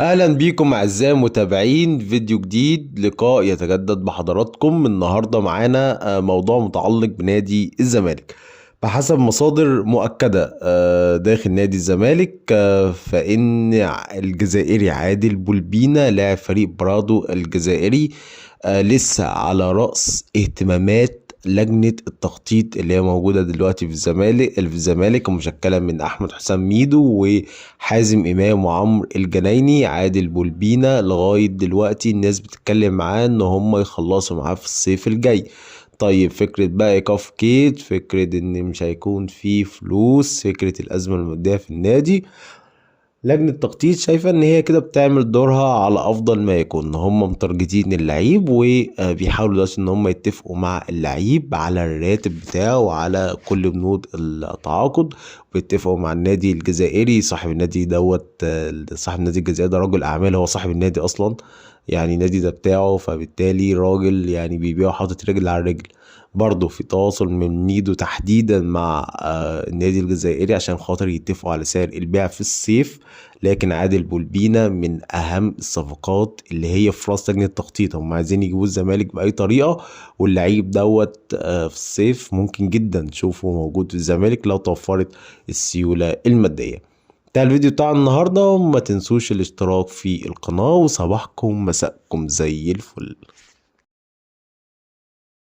اهلا بيكم اعزائي المتابعين، فيديو جديد لقاء يتجدد بحضراتكم. النهارده معانا موضوع متعلق بنادي الزمالك. بحسب مصادر مؤكدة داخل نادي الزمالك، فإن الجزائري عادل بولبينا لاعب فريق برادو الجزائري لسه على رأس اهتمامات لجنة التخطيط اللي هي موجودة دلوقتي في الزمالك ومشكلة من أحمد حسام ميدو وحازم إمام وعمرو الجنايني. عادل بولبينا لغاية دلوقتي الناس بتتكلم معاه إن هم يخلصوا معاه في الصيف الجاي. طيب، فكرة بقى إيقاف كيد، فكرة إن مش هيكون في فلوس، فكرة الأزمة المادية في النادي، لجنة التخطيط شايفة ان هي كده بتعمل دورها على افضل ما يكون. ان هم مترجتين اللعيب وبيحاولوا دلوقتي ان هم يتفقوا مع اللعيب على الراتب بتاعه وعلى كل بنود التعاقد. بيتفقوا مع النادي الجزائري صاحب النادي صاحب النادي الجزائري ده رجل اعمال، هو صاحب النادي اصلا، يعني النادي ده بتاعه، فبالتالي راجل يعني بيبيع حاطط رجل على رجل. برضه في تواصل من ميدو تحديدا مع النادي الجزائري عشان خاطر يتفقوا على سعر البيع في الصيف. لكن عادل بولبينا من اهم الصفقات اللي هي في راس لجنه التخطيط، هم عايزين يجيبوا الزمالك باي طريقه. واللعيب في الصيف ممكن جدا تشوفه موجود في الزمالك لو توفرت السيوله الماديه. ده الفيديو بتاع النهارده، ما تنسوش الاشتراك في القناه، وصباحكم مساءكم زي الفل.